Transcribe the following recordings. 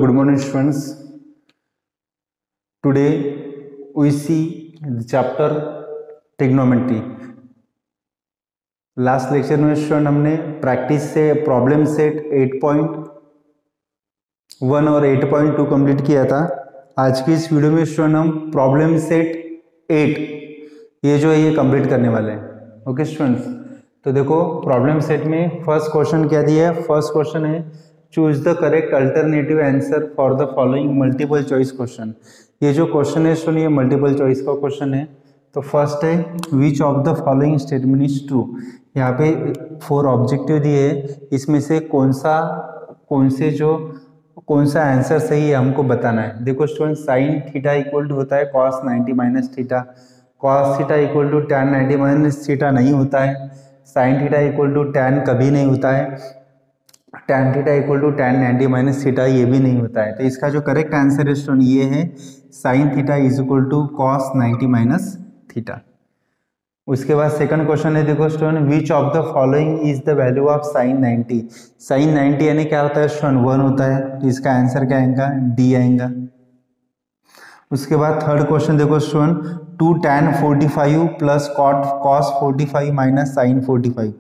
good morning students. Today we see the chapter trigonometry. Last lecture में student हमने practice से problem set 8.1 और 8.2 complete किया था. आज की इस वीडियो में स्टूडेंट हम प्रॉब्लम सेट 8 ये जो है ये कंप्लीट करने वाले हैं. ओके स्टूडेंट्स, तो देखो प्रॉब्लम सेट में फर्स्ट क्वेश्चन क्या दिया है. फर्स्ट क्वेश्चन है choose the correct alternative answer for the following multiple choice question. ये जो क्वेश्चन है सुनिए, ये मल्टीपल चॉइस का क्वेश्चन है. तो फर्स्ट है विच of the following statement is true. यहाँ पे 4 ऑब्जेक्टिव दिए है, इसमें से कौन सा आंसर सही है हमको बताना है. देखो student, sine theta equal to होता है cos 90 minus theta. Cos theta equal to tan 90 minus theta नहीं होता है. Sine theta equal to tan कभी नहीं होता है. Tan theta equal to tan 90 minus theta ये भी नहीं होता है. तो इसका जो करेक्ट आंसर है स्टूडेंट ये है sine theta is equal to cos 90 minus theta. उसके बाद सेकंड क्वेश्चन है, देखो student which of the following is the value of sine 90. Sine 90 यानी क्या होता है स्टूडेंट 1 होता है. तो इसका आंसर क्या आएगा, डी आएगा. उसके बाद थर्ड क्वेश्चन देखो student 2 tan 45 plus cos 45 minus sine 45.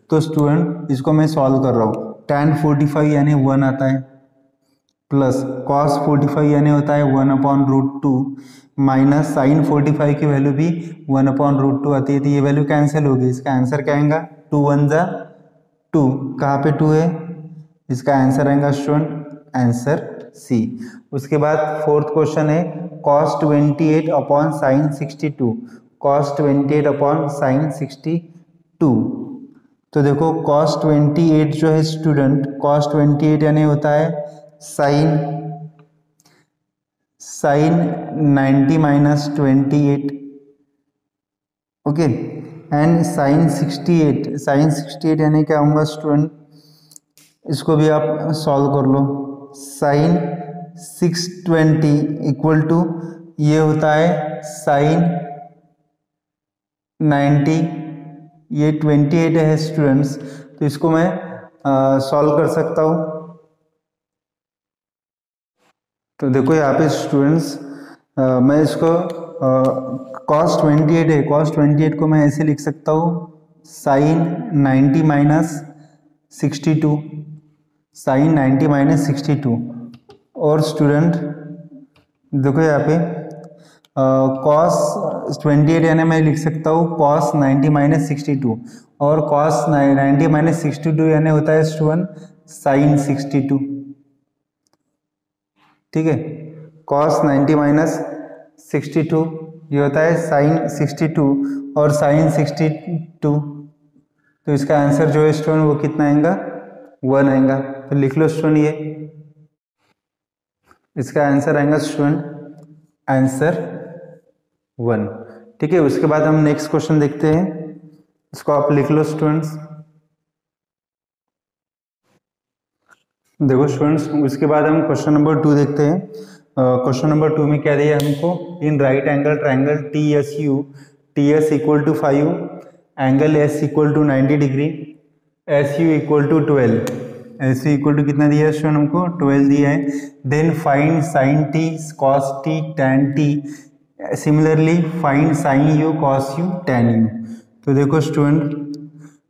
तो स्टूडेंट इसको मैं सॉल्व कर रहा हूँ. tan 45 यानी 1 आता है प्लस cos 45 यानी होता है 1/√2 माइनस साइन 45 की वैल्यू भी 1/√2 आती है. तो ये वैल्यू कैंसिल होगी. इसका आंसर क्या आएगा 2 1 जा 2. कहाँ पे 2 है, इसका आंसर आएगा स्टूडेंट आंसर सी. उसके बाद फोर्थ क्वेश्चन है cos 28 upon sine 62. cos 28 upon sine 62. तो देखो cos 28 जो है स्टूडेंट, cos 28 यानी होता है sine 90 minus 28. Okay, and sine 68 यानी क्या होगा स्टूडेंट, इसको भी आप सॉल्व कर लो. साइन 620 इक्वल टू ये होता है साइन 90, ये 28 है स्टूडेंट्स. तो इसको मैं सॉल्व कर सकता हूँ. तो देखो यहाँ पे स्टूडेंट्स मैं इसको cos 28 है, cos 28 को मैं ऐसे लिख सकता हूँ साइन 90 माइनस 62, साइन 90 माइनस 62. और स्टूडेंट देखो यहाँ पे cos 28 यानी मैं लिख सकता हूँ cos 90 माइनस 62 और cos 90 माइनस 62 यानी होता है स्टूडेंट साइन 62. ठीक है, cos 90 माइनस 62 ये होता है साइन 62 और साइन 62. तो इसका आंसर जो है स्टूडेंट वो कितना आएगा 1 आएगा. तो लिख लो स्टूडेंट ये इसका आंसर आएगा स्टूडेंट आंसर 1. ठीक है, उसके बाद हम नेक्स्ट क्वेश्चन देखते हैं. इसको आप लिख लो स्टूडेंट्स. देखो स्टूडेंट्स उसके बाद हम क्वेश्चन नंबर 2 देखते हैं. क्वेश्चन नंबर 2 में क्या दिया हमको, in right angle triangle TS equal to 5, angle S equal to 90 degree, SU equal to 12. SU equal to कितना दिया है स्टूडेंट हमको 12 दिया है. Then find sine T cos T tan T, similarly find sine U cos U tan U. तो देखो student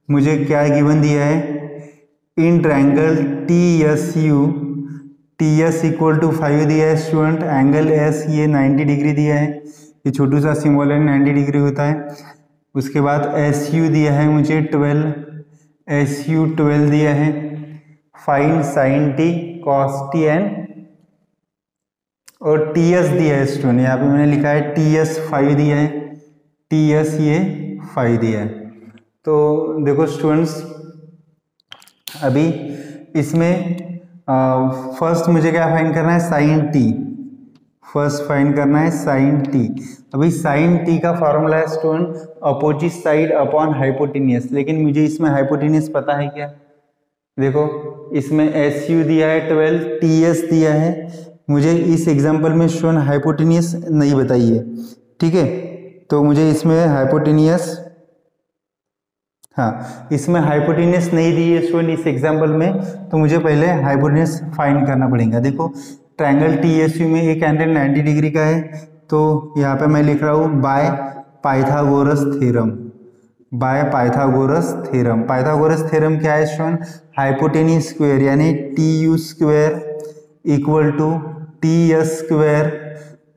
मुझे क्या गिवन दिया है, in triangle TS equal to 5 दिया है स्टूडेंट. एंगल S ये 90 डिग्री दिया है, ये छोटू सा सिंबल है 90 डिग्री होता है. उसके बाद SU दिया है मुझे 12, SU 12 दिया है. Find sine T cos T and और TS दिया है स्टूडेंट, यहाँ पे मैंने लिखा है TS 5 दिया है, TS ये 5 दिया है. तो देखो स्टूडेंट्स अभी इसमें फर्स्ट मुझे क्या फाइंड करना है साइन T. फर्स्ट फाइंड करना है साइन T. अभी साइन T का फॉर्मूला है student opposite side upon hypotenuse. लेकिन मुझे इसमें हाइपोटेनियस पता है क्या, देखो इसमें SU दिया है 12, TS दिया है. मुझे इस एग्जांपल में स्टूडेंट हाइपोटेनियस नहीं बताइए. ठीक है, तो मुझे इसमें हाइपोटेनियस इसमें हाइपोटेनियस नहीं दी है स्टूडेंट इस एग्जांपल में. तो मुझे पहले हाइपोटेनियस फाइंड करना पड़ेगा. देखो ट्रायंगल TSU में एक एंगल 90 डिग्री का है, तो यहाँ पे मैं लिख रहा हूँ by Pythagoras theorem. By Pythagoras theorem. Pythagoras theorem क्या है स्टूडेंट? हाइपोटेन्यूज स्क्वायर यानी TU square equal to TS square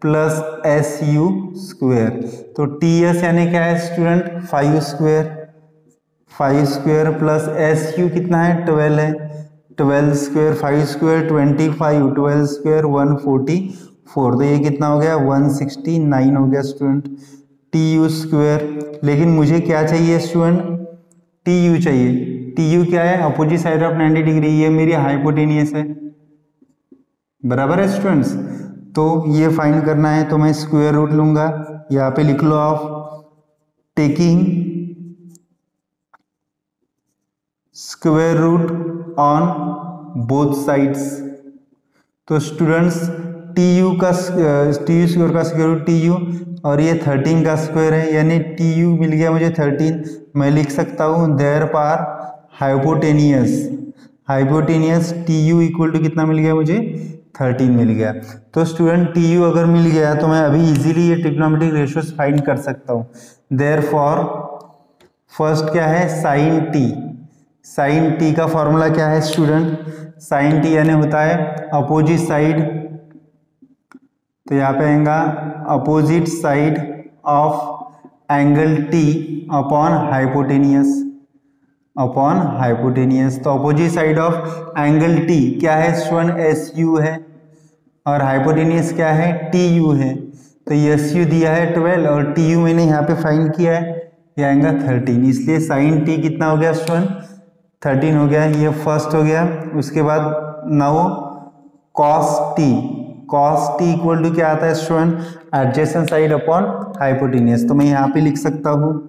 plus SU square. तो TS यानी क्या है student? 5 square, 5 square plus SU कितना है? 12 है। 12 स्क्वायर, 5 स्क्वायर 25, 12 स्क्वायर 144। तो ये कितना हो गया? 169 हो गया स्टूडेंट। TU square. लेकिन मुझे क्या चाहिए स्टूडेंट? TU चाहिए। TU क्या है? Opposite side of 90 degree. ये मेरी हाइपोटेनियस है, बराबर है स्टूडेंट्स। तो ये फाइंड करना है, तो मैं स्क्वायर रूट लूंगा। यहाँ पे लिख लो of taking square root on both sides. तो स्टूडेंट्स TU स्क्वायर का स्क्वायर रूट TU, और ये 13 का स्क्वायर है, यानी TU मिल गया मुझे 13। मैं लिख सकता हूँ therefore hypotenuse TU equal to कितना मिल गया मुझे? 13 मिल गया। तो स्टूडेंट TU अगर मिल गया तो मैं अभी इजीली ये ट्रिग्नोमेट्रिक रेशियोज फाइंड कर सकता हूँ। देयरफॉर फर्स्ट क्या है? Sine T। साइन T का फॉर्मूला क्या है स्टूडेंट? साइन T यानी होता है अपोजिट साइड। तो यहाँ पे आएगा opposite side of angle T upon hypotenuse, upon hypotenuse. तो opposite side of angle T क्या है स्टूडेंट? SU है, और हाइपोटेनियस क्या है? TU है। तो SU दिया है 12 और TU मैंने यहाँ पे फाइंड किया है, ये आएगा 13। इसलिए साइन T कितना हो गया स्टूडेंट? 13 हो गया। ये फर्स्ट हो गया। उसके बाद now cos T equal to क्या आता है student? Adjacent side upon hypotenuse. तो मैं यहाँ पे लिख सकता हूँ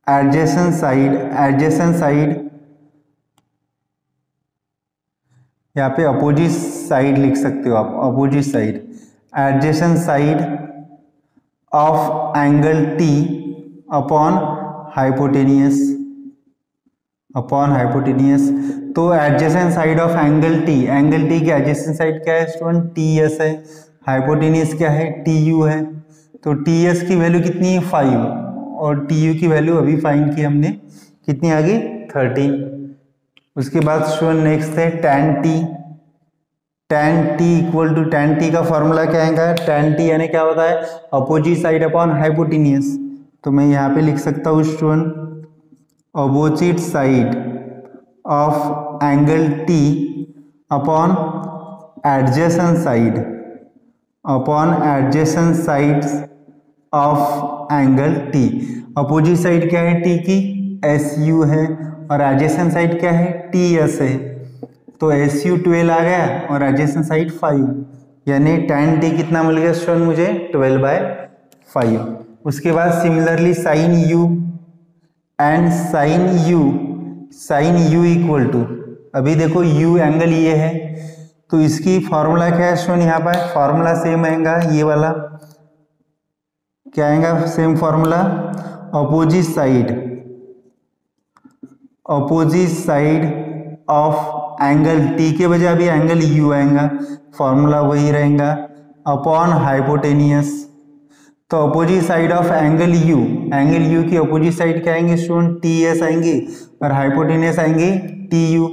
एडजेसेंट साइड, यहाँ पे अपोजिट साइड लिख सकते हो आप, opposite side, adjacent side of angle T upon hypotenuse, तो adjacent side of angle T की एडजेसेंट साइड क्या है स्टूडेंट? TS है। हाइपोटेनियस क्या है? TU है। तो TS की वैल्यू कितनी है? 5, और TU की वैल्यू अभी फाइंड की हमने, कितनी आ गई? 13। उसके बाद स्टूडेंट नेक्स्ट है tan T equal to, tan T का फॉर्मूला क्या आएगा? tan T यानी क्या होता है? Opposite side upon hypotenuse. तो मैं यहाँ पे लिख सकता हूँ student opposite side of angle T upon adjacent sides of angle T। Opposite side क्या है T की? SU है, और एडजेसेंट साइड क्या है? TS है। तो SU 12 आ गया और एडजेसेंट साइड 5, यानी tan T कितना मिल गया स्टूडेंट मुझे? 12/5। उसके बाद similarly sine U and sine U equal to, अभी देखो U एंगल ये है, तो इसकी फॉर्मूला क्या है स्टूडेंट? यहाँ पर फॉर्मूला सेम आएगा, ये वाला क्या आएगा? Same formula, opposite side of angle T के बजाय अभी एंगल U आएगा, फॉर्मूला वही रहेगा, अपॉन हाइपोटेनियस। तो opposite side of angle U की अपोजिट साइड क्या आएंगे स्टूडेंट? TS आएंगे, और हाइपोटेनियस आएंगे TU।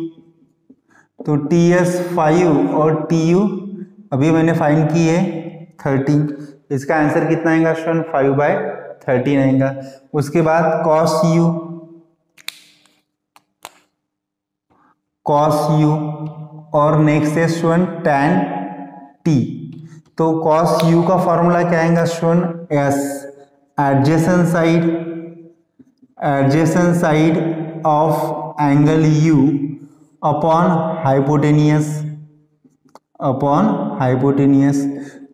तो TS 5 और TU अभी मैंने फाइंड की है 13। इसका आंसर कितना आएगा स्टूडेंट? 5/13 आएगा। उसके बाद cos U, और नेक्स्ट है स्टूडेंट tan T। तो cos U का फॉर्मूला क्या आएगा student? S, adjacent side of angle U upon hypotenuse.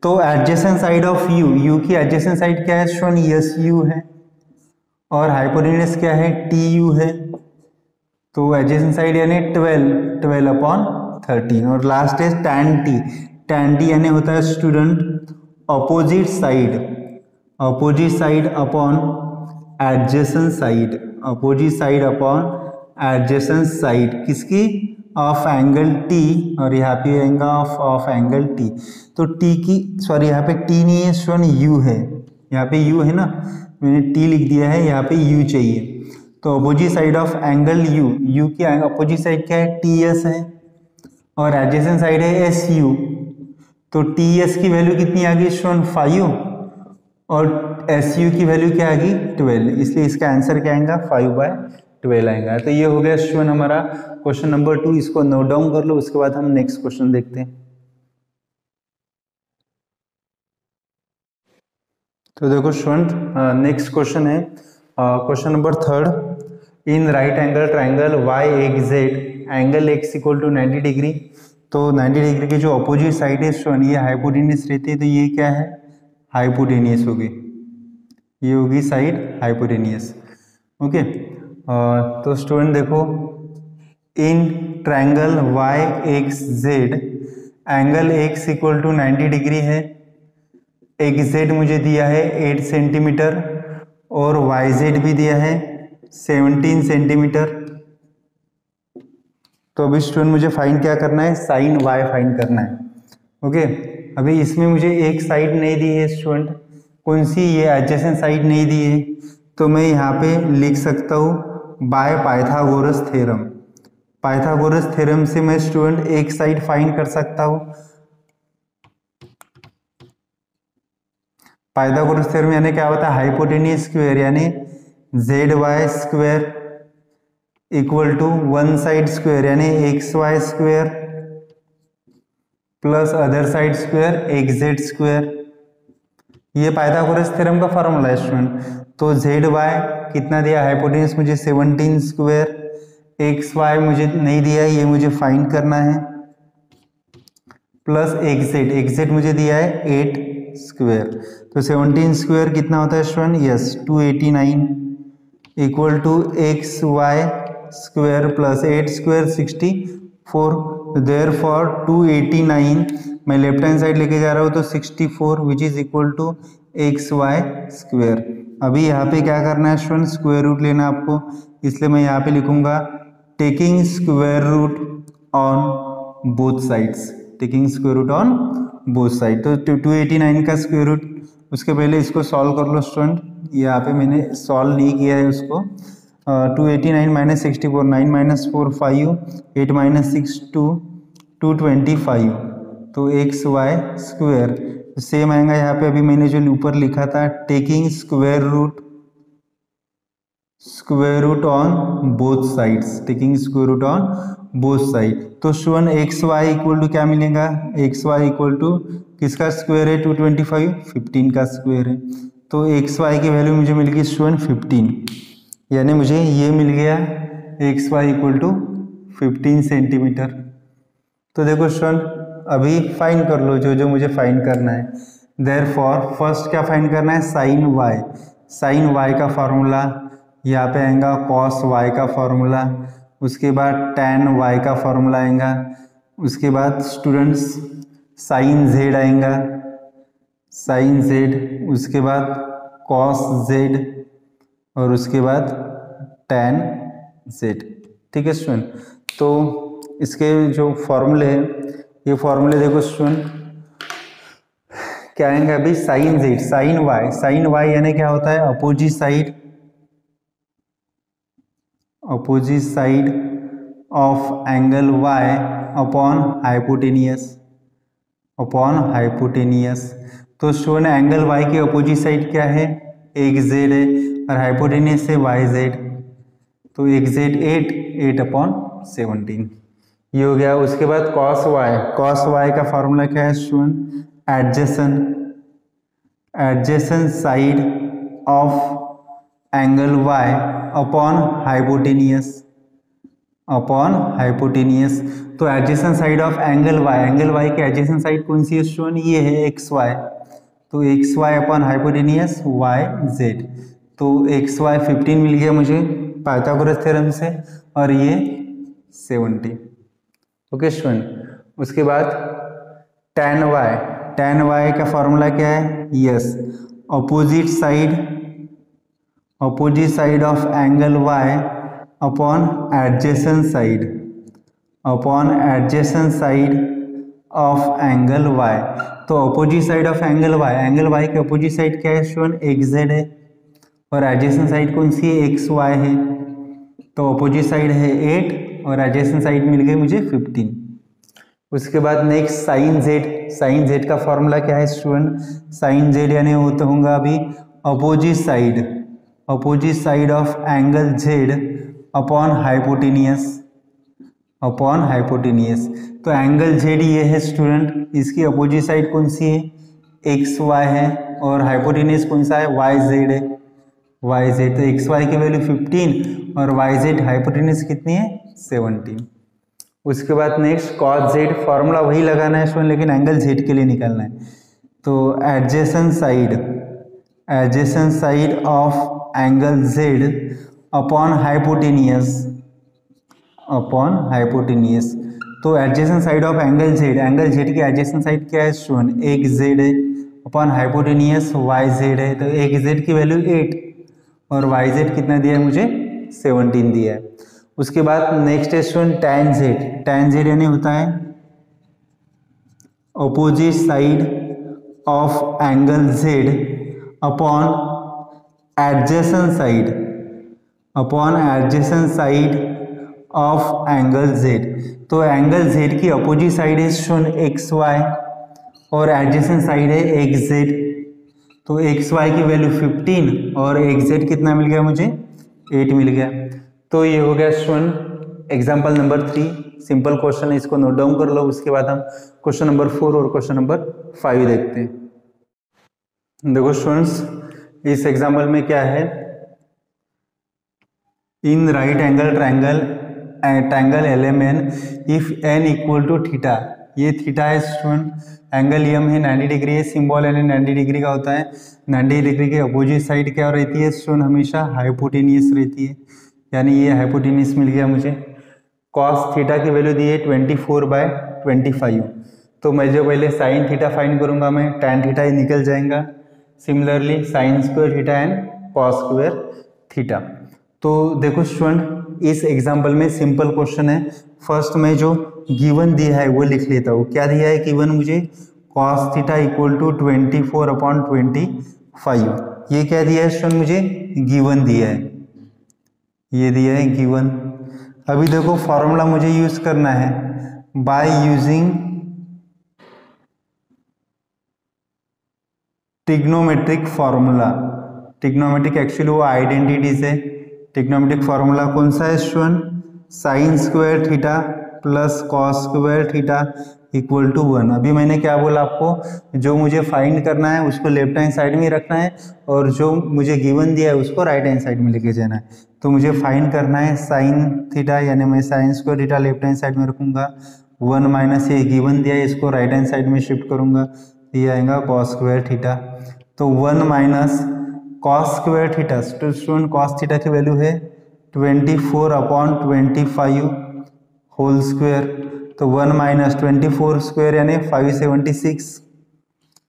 तो एडजेसेंट साइड ऑफ U की एडजेसेंट साइड क्या है स्टूडेंट? SU है, और हाइपोटेनियस क्या है? TU है। तो एडजेसेंट साइड यानी 12/13, और लास्ट है tan T यानी होता है student opposite side upon adjacent side, किसकी? ऑफ एंगल टी और यहाँ पे आएगा ऑफ एंगल टी। तो टी की सॉरी यहाँ पे टी नहीं है स्टूडेंट, यू है, यहाँ पे यू है ना, मैंने टी लिख दिया है, यहाँ पे यू चाहिए। तो opposite side of angle you, you की अपोजिट साइड क्या है, टी एस है, और एडजेसेंट साइड है एस यू। तो टी एस की वैल्यू कितनी आ गई स्टूडेंट 5 और एस यू की वैल्यू क्या आ गई 12, इसलिए इसका आंसर क्या आएगा 5/12 आएगा। तो ये हो गया स्टूडेंट हमारा क्वेश्चन नंबर 2, इसको नोट डाउन कर लो, उसके बाद हम नेक्स्ट क्वेश्चन देखते हैं। तो देखो स्टूडेंट नेक्स्ट क्वेश्चन है question number 3, in right angle triangle Y X Z angle X equal to 90 degree. तो 90 डिग्री की जो अपोजिट साइड है स्टूडेंट ये हाइपोटेनियस रहती है, तो ये क्या है हाइपोटेनियस होगी, ये होगी साइड हाइपोटेनियस। ओके तो स्टूडेंट देखो in triangle Y X Z angle X equal to 90 degree है, एक्स जेड मुझे दिया है 8 सेंटीमीटर और वाई जेड भी दिया है 17 सेंटीमीटर। तो अभी स्टूडेंट मुझे फाइंड क्या करना है, साइन वाई फाइंड करना है। ओके अभी इसमें मुझे एक साइड नहीं दी है स्टूडेंट, कौन सी, ये एडजेसेंट साइड नहीं दी है, तो मैं यहाँ पे लिख सकता हूँ by Pythagoras theorem. Pythagoras theorem से मैं स्टूडेंट एक साइड फाइंड कर सकता हूँ। पाइथागोरस थ्योरम यानी क्या होता है, हाइपोटेनियस स्क्वायर यानी Z Y square equal to one side square यानी X Y square plus other side square X Z square. ये पाइथागोरस थ्योरम का फॉर्मूला है स्टूडेंट। तो जेड वाई कितना दिया, हाइपोटेनियस मुझे 17 स्क्वायर, एक्स वाई मुझे नहीं दिया, ये मुझे फाइंड करना है, प्लस एक्स जेड मुझे दिया है 8 स्क्वायर। तो 17 स्क्वायर कितना होता है student, yes 289 equal to X Y square plus 8 square 64। Therefore 289 मैं लेफ्ट हैंड साइड लेके जा रहा हूँ तो 64 which is equal to X Y square. अभी यहाँ पे क्या करना है स्टूडेंट, स्क्वायर रूट लेना आपको, इसलिए मैं यहाँ पे लिखूंगा taking square root on both sides, taking square root on both side. तो 289 का स्क्वायर रूट, उसके पहले इसको सॉल्व कर लो स्टूडेंट, यहाँ पे मैंने सॉल्व नहीं किया है उसको। 289 माइनस 64, 9 माइनस 4 5, 8 माइनस 6 2, 225। तो एक्स वाई स्क्वायर सेम आएगा यहाँ पे, अभी मैंने जो ऊपर लिखा था taking square root on both sides, taking square root on both side. तो student X Y equal to क्या मिलेगा, एक्स वाई इक्वल टू किसका स्क्वायर है 225, 15 का स्क्वायर है। तो एक्स वाई की वैल्यू मुझे मिल गई स्टूडेंट 15, यानी मुझे ये मिल गया X Y equal to 15 centimetre. तो देखो स्टूडेंट अभी फाइंड कर लो जो जो मुझे फाइंड करना है। देयरफॉर फर्स्ट क्या फाइंड करना है, साइन वाई। साइन वाई का फॉर्मूला यहाँ पे आएगा, कॉस वाई का फॉर्मूला, उसके बाद टैन वाई का फॉर्मूला आएगा, उसके बाद स्टूडेंट्स साइन जेड आएगा, साइन जेड, उसके बाद कॉस जेड और उसके बाद टैन जेड। ठीक है स्टूडेंट, तो इसके जो फॉर्मूले हैं, ये फॉर्मूले देखो स्टूडेंट क्या आएंगे अभी, साइन जेड, साइन वाई यानी क्या होता है, opposite side of angle Y upon hypotenuse. तो स्टूडेंट एंगल वाई की अपोजिट साइड क्या है, एक्स जेड है, और हाइपोटेनियस है वाई जेड, तो एक्स जेड 8 अपॉन 17 ये हो गया। उसके बाद कॉस वाई का फॉर्मूला क्या है student, adjacent side of angle Y upon hypotenuse. तो adjacent side of angle Y की एडजेसेंट साइड कौन सी है स्टूडेंट, ये है एक्स वाई, तो X Y upon hypotenuse Y Z. तो एक्स वाई 15 मिल गया मुझे पाइथागोरस थ्योरम से, और ये 70। ओके स्टूडेंट, उसके बाद टैन वाई का फॉर्मूला क्या है, yes opposite side of angle Y upon adjacent upon adjacent side of angle y। तो opposite side of angle y के अपोजिट साइड क्या है स्टूडेंट, xz है, और एडजेसेंट साइड कौन सी है, xy है। तो अपोजिट साइड है 8 और एडजेसेंट साइड मिल गई मुझे 15। उसके बाद नेक्स्ट साइन z का फॉर्मूला क्या है स्टूडेंट, साइन z यानी होता होगा अभी opposite side of angle z upon hypotenuse. तो एंगल z ये है स्टूडेंट, इसकी अपोजिट साइड कौन सी है, xy है, और हाइपोटेनियस कौन सा है, yz है, तो xy की वैल्यू 15 और yz हाइपोटेनियस कितनी है, 17। उसके बाद नेक्स्ट cos z, फॉर्मूला वही लगाना है स्टूडेंट लेकिन एंगल z के लिए निकालना है। तो adjacent side of angle z upon hypotenuse. तो adjacent side of angle z की एडजेसेंट साइड क्या है स्टूडेंट, एक z है, अपॉन हाइपोटेनियस yz है। तो एक z की वैल्यू 8 और yz कितना दिया है मुझे, 17 दिया है। उसके बाद नेक्स्ट है स्टूडेंट tan z यानी होता है opposite side of angle z upon adjacent side of angle z। तो एंगल z की अपोजिट साइड है स्टूडेंट xy और एडजेसेंट साइड है xz। तो xy की वैल्यू 15 और xz कितना मिल गया मुझे, 8 मिल गया। तो ये हो गया student example number 3, simple question है, इसको नोट डाउन कर लो। उसके बाद हम क्वेश्चन नंबर 4 और क्वेश्चन नंबर 5 देखते हैं। देखो स्टूडेंट्स, इस एग्जाम्पल में क्या है, in right angle triangle LMN if n equal to theta, ये थीटा है स्टूडेंट, एंगल M है 90 डिग्री है, सिंबल यानी 90 डिग्री का होता है। 90 डिग्री के अपोजिट साइड क्या रहती है स्टूडेंट, हमेशा हाइपोटेनियस रहती है, यानी ये हाइपोटेनियस मिल गया मुझे। कॉस थीटा की वैल्यू दी है 24/25। तो मैं जो पहले साइन थीटा फाइंड करूंगा, मैं tan थीटा ही निकल जाएगा। Similarly sign square theta and cos square theta. तो देखो स्टूडेंट, इस एग्जाम्पल में सिंपल क्वेश्चन है। फर्स्ट में जो गिवन दिया है वो लिख लेता हूँ। क्या दिया है गिवन मुझे, कॉस थीटा इक्वल टू 24/25। ये क्या दिया है स्टूडेंट, मुझे गिवन दिया है, ये दिया है गिवन। अभी देखो फॉर्मूला मुझे यूज करना है, बाय using trigonometric formula. Trigonometric actually वो आइडेंटिटीज है। ट्रिग्नोमेट्रिक फॉर्मूला कौन सा है student, sine square theta plus cos square theta equal to 1। अभी मैंने क्या बोला आपको, जो मुझे फाइंड करना है उसको लेफ्ट हैंड साइड में रखना है और जो मुझे गिवन दिया है उसको राइट हैंड साइड में लेके जाना है। तो मुझे फाइंड करना है साइन थीटा, यानी मैं sign square theta left hand side में रखूंगा, 1 माइनस ये गिवन दिया है इसको राइट हैंड साइड में शिफ्ट करूंगा, ये आएगा कॉस स्क्वायर थीटा। तो 1 minus cos square theta, student cos theta की वैल्यू है 24/25 होल स्क्वायर। तो 1 माइनस 24 स्क्वायर यानी 576।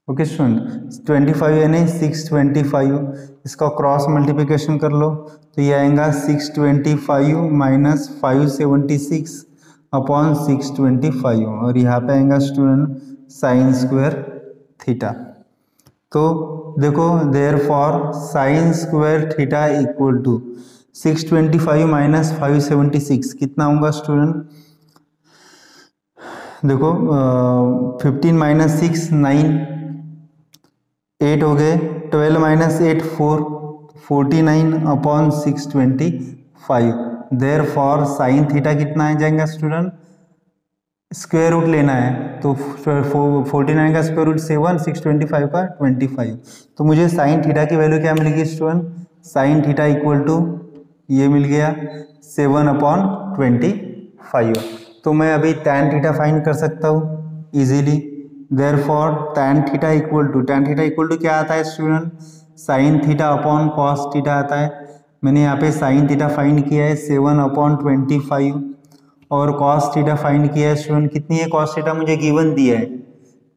ओके स्टूडेंट, 25 यानी 625, इसका क्रॉस मल्टीप्लिकेशन कर लो तो ये आएगा 625 माइनस 576 अपॉन 625 और यहाँ पे आएगा स्टूडेंट साइन स्क्वायर थीटा। तो देखो therefore sine square theta equal to 625 minus 576 कितना होगा स्टूडेंट, देखो 15 माइनस 6 9, 8 हो गए, 12 minus 8 4, 49 upon 625। Therefore sine theta कितना आ जाएगा स्टूडेंट, स्क्वायर रूट लेना है तो 49 का स्क्वायर रूट 7, 625 का 25। तो मुझे साइन थीटा की वैल्यू क्या मिलेगी student, sine theta equal to ये मिल गया 7/25। तो मैं अभी tan थीटा फाइंड कर सकता हूँ easily. Therefore tan theta equal to क्या आता है student, sine theta upon cos theta आता है। मैंने यहाँ पे साइन थीटा फाइंड किया है 7/25 और कॉस थीटा फाइंड किया है स्टूडेंट, कितनी है कॉस थीटा मुझे गिवन दिया है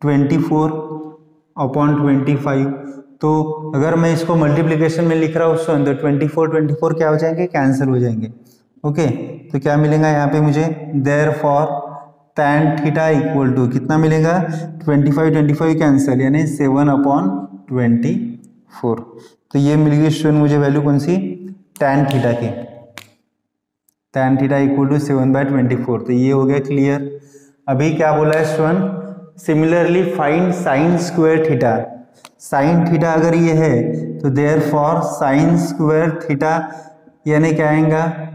24/25। तो अगर मैं इसको मल्टीप्लिकेशन में लिख रहा हूँ तो 24 क्या हो जाएंगे, कैंसिल हो जाएंगे ओके, तो क्या मिलेगा यहाँ पे मुझे, therefore tan theta equal to कितना मिलेगा, 25 कैंसिल यानी 7/24। तो ये मिल गई स्टूडेंट मुझे वैल्यू कौन सी, tan थीटा की, tan थीटा इक्वल टू 7/24। तो ये हो गया क्लियर। अभी क्या बोला है student, similarly find sign square theta. Sine theta अगर ये है तो देयरफॉर साइन स्क्वायर थीटा यानी क्या आएगा,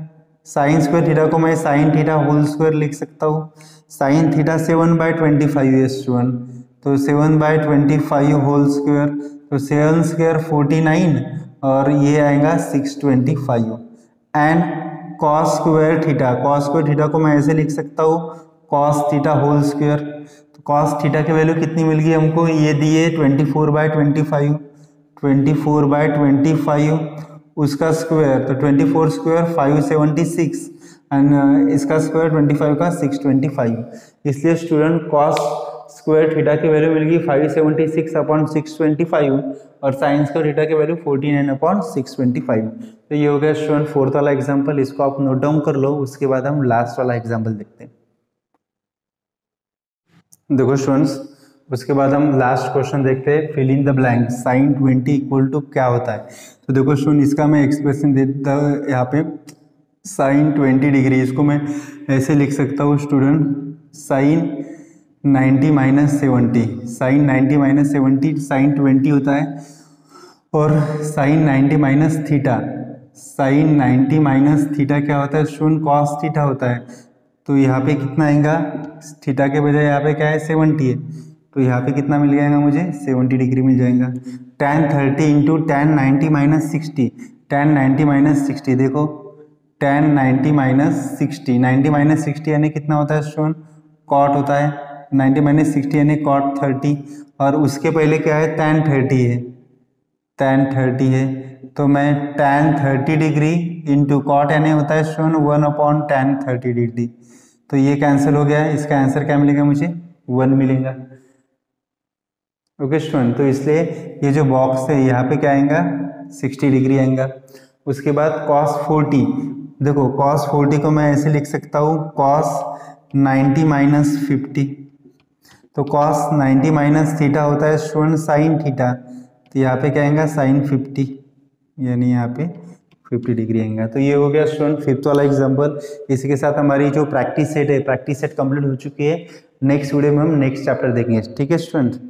साइन स्क्वायर थीटा को मैं साइन थीटा होल स्क्वायर लिख सकता हूँ। साइन थीटा 7/25 है स्टूडेंट, तो 7/25 होल स्क्वायर, तो 7 स्क्वायर 49 और ये आएगा 625। And cos square theta, cos square theta को मैं ऐसे लिख सकता हूँ कॉस थीटा होल स्क्वायर। तो कॉस थीटा की वैल्यू कितनी मिल गई हमको, ये दी है 24/25, 24/25 उसका स्क्वायर, तो 24 स्क्वायर 576 एंड इसका स्क्वायर 25 का 625। इसलिए स्टूडेंट कॉस स्क्वायर थीटा की वैल्यू मिल गई 576/625 और साइन स्क्वायर थीटा की वैल्यू 49/625। तो ये हो गया स्टूडेंट फोर्थ वाला एग्जाम्पल, इसको आप नोट डाउन कर लो। उसके बाद हम लास्ट वाला एग्जाम्पल देखते हैं। देखो स्टूडेंट्स, उसके बाद हम लास्ट क्वेश्चन देखते हैं, fill in the blank sine 20 equal to क्या होता है। तो देखो स्टूडेंट, इसका मैं एक्सप्रेशन देता हूँ यहाँ पे, साइन 20 डिग्री, इसको मैं ऐसे लिख सकता हूँ स्टूडेंट, साइन 90 - 70, साइन 90 - 70 साइन 20 होता है, और साइन 90 - थीटा, साइन 90 - थीटा क्या होता है स्टूडेंट, कॉस थीटा होता है। तो यहाँ पे कितना आएगा, थीटा के बजाय यहाँ पे क्या है 70 है, तो यहाँ पे कितना मिल जाएगा मुझे, 70 डिग्री मिल जाएगा। tan 30 इंटू tan 90 - 60, tan 90 - 60 देखो, tan 90 - 60, 90 - 60 यानी कितना होता है स्टूडेंट, कॉट होता है, 90 - 60 यानी कॉट 30, और उसके पहले क्या है tan 30 है, tan 30 है, तो मैं tan 30 डिग्री इंटू कॉट यानी होता है स्टूडेंट 1/tan 30 डिग्री, तो ये कैंसिल हो गया है। इसका आंसर क्या मिलेगा मुझे, 1 मिलेगा। ओके स्टूडेंट, तो इसलिए ये जो बॉक्स है यहाँ पे क्या आएगा, 60 डिग्री आएगा। उसके बाद cos 40, देखो cos 40 को मैं ऐसे लिख सकता हूँ cos 90 - 50, तो cos 90 - थीटा होता है स्टूडेंट साइन थीटा, तो यहाँ पे क्या आएगा साइन 50 यानी यहाँ पे 50 डिग्री आएगा। तो ये हो गया स्टूडेंट फिफ्थ वाला एग्जांपल। इसी के साथ हमारी जो प्रैक्टिस सेट है, प्रैक्टिस सेट कंप्लीट हो चुकी है। नेक्स्ट वीडियो में हम नेक्स्ट चैप्टर देखेंगे, ठीक है स्टूडेंट।